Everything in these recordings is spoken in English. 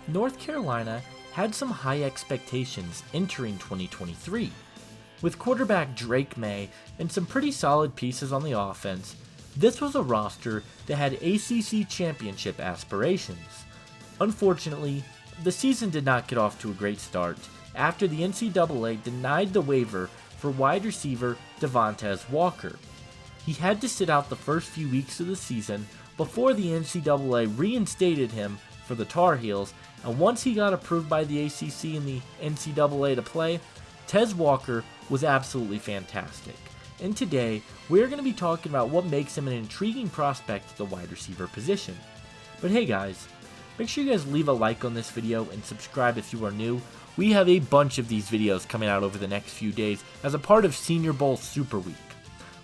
North Carolina had some high expectations entering 2023. With quarterback Drake May and some pretty solid pieces on the offense, this was a roster that had ACC championship aspirations. Unfortunately, the season did not get off to a great start after the NCAA denied the waiver for wide receiver Devontez Walker. He had to sit out the first few weeks of the season before the NCAA reinstated him for the Tar Heels, and once he got approved by the ACC and the NCAA to play, Tezwalker was absolutely fantastic. And today, we're going to be talking about what makes him an intriguing prospect at the wide receiver position. But hey guys, make sure you guys leave a like on this video and subscribe if you are new. We have a bunch of these videos coming out over the next few days as a part of Senior Bowl Super Week.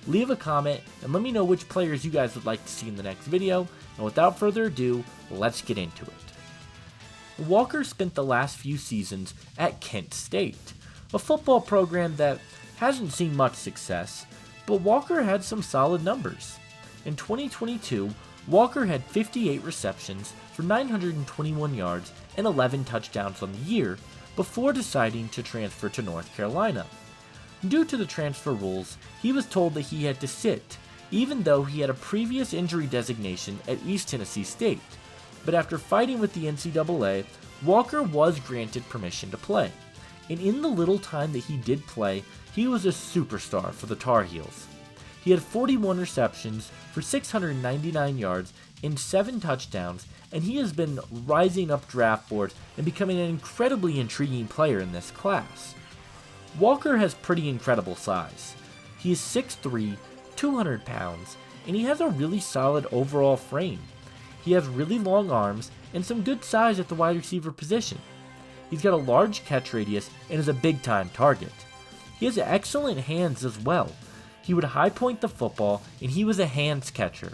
Leave a comment and let me know which players you guys would like to see in the next video, and without further ado, let's get into it. Walker spent the last few seasons at Kent State, a football program that hasn't seen much success, but Walker had some solid numbers. In 2022, Walker had 58 receptions for 921 yards and 11 touchdowns on the year before deciding to transfer to North Carolina. Due to the transfer rules, he was told that he had to sit, even though he had a previous injury designation at East Tennessee State. But after fighting with the NCAA, Walker was granted permission to play. And in the little time that he did play, he was a superstar for the Tar Heels. He had 41 receptions for 699 yards and 7 touchdowns, and he has been rising up draft boards and becoming an incredibly intriguing player in this class. Walker has pretty incredible size. He is 6'3", 200 pounds, and he has a really solid overall frame. He has really long arms and some good size at the wide receiver position. He's got a large catch radius and is a big-time target. He has excellent hands as well. He would high point the football, and he was a hands catcher.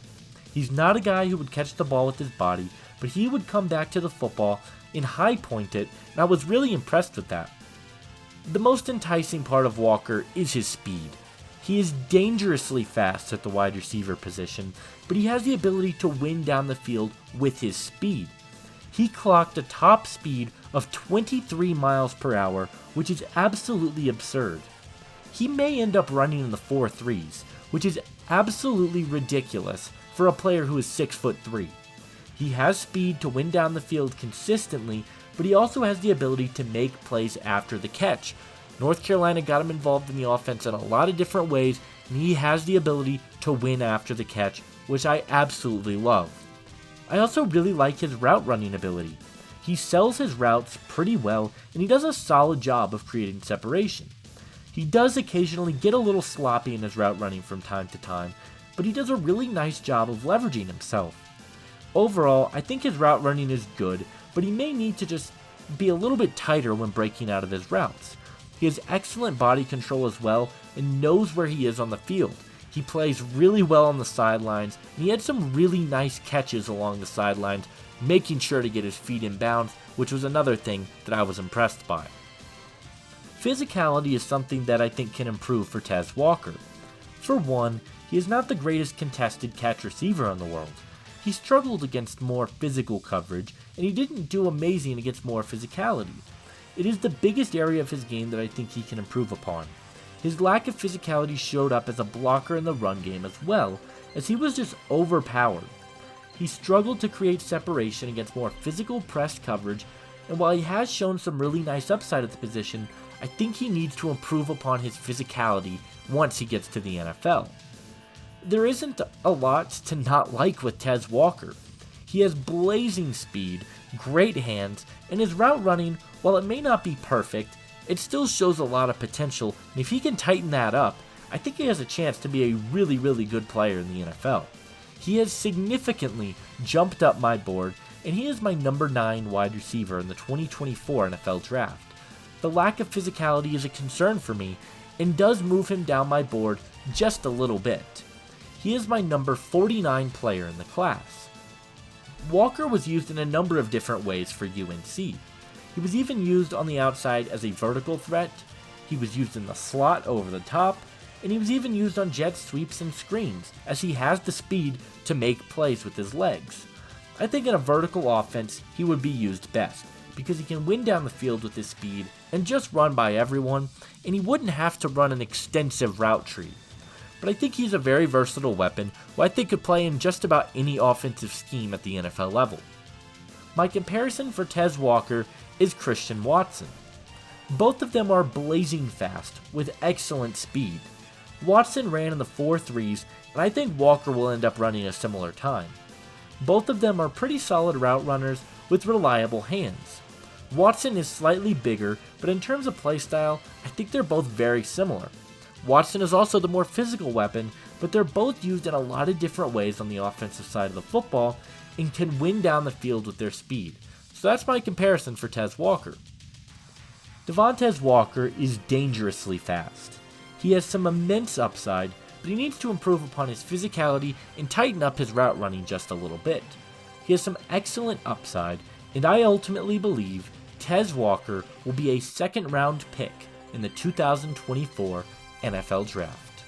He's not a guy who would catch the ball with his body, but he would come back to the football and high point it, and I was really impressed with that. The most enticing part of Walker is his speed. He is dangerously fast at the wide receiver position, but he has the ability to win down the field with his speed. He clocked a top speed of 23 miles per hour, which is absolutely absurd. He may end up running in the 4.3s, which is absolutely ridiculous for a player who is 6'3". He has speed to win down the field consistently, but he also has the ability to make plays after the catch. North Carolina got him involved in the offense in a lot of different ways, and he has the ability to win after the catch, which I absolutely love. I also really like his route running ability. He sells his routes pretty well, and he does a solid job of creating separation. He does occasionally get a little sloppy in his route running from time to time, but he does a really nice job of leveraging himself. Overall, I think his route running is good, but he may need to just be a little bit tighter when breaking out of his routes. He has excellent body control as well and knows where he is on the field. He plays really well on the sidelines, and he had some really nice catches along the sidelines, making sure to get his feet in bounds, which was another thing that I was impressed by. Physicality is something that I think can improve for Tez Walker. For one, he is not the greatest contested catch receiver in the world. He struggled against more physical coverage, and he didn't do amazing against more physicality. It is the biggest area of his game that I think he can improve upon. His lack of physicality showed up as a blocker in the run game as well, as he was just overpowered. He struggled to create separation against more physical press coverage, and while he has shown some really nice upside at the position, I think he needs to improve upon his physicality once he gets to the NFL. There isn't a lot to not like with Tez Walker. He has blazing speed, great hands, and his route running, while it may not be perfect, it still shows a lot of potential, and if he can tighten that up, I think he has a chance to be a really, really good player in the NFL. He has significantly jumped up my board, and he is my number 9 wide receiver in the 2024 NFL Draft. The lack of physicality is a concern for me, and does move him down my board just a little bit. He is my number 49 player in the class. Walker was used in a number of different ways for UNC. He was even used on the outside as a vertical threat, he was used in the slot over the top, and he was even used on jet sweeps and screens, as he has the speed to make plays with his legs. I think in a vertical offense, he would be used best, because he can win down the field with his speed and just run by everyone, and he wouldn't have to run an extensive route tree. But I think he's a very versatile weapon who I think could play in just about any offensive scheme at the NFL level. My comparison for Tez Walker is Christian Watson. Both of them are blazing fast with excellent speed. Watson ran in the 4.3s, and I think Walker will end up running a similar time. Both of them are pretty solid route runners with reliable hands. Watson is slightly bigger, but in terms of playstyle, I think they're both very similar. Watson is also the more physical weapon, but they're both used in a lot of different ways on the offensive side of the football and can win down the field with their speed. So that's my comparison for Tez Walker. Devontez Walker is dangerously fast. He has some immense upside, but he needs to improve upon his physicality and tighten up his route running just a little bit. He has some excellent upside, and I ultimately believe Tez Walker will be a second round pick in the 2024 NFL Draft.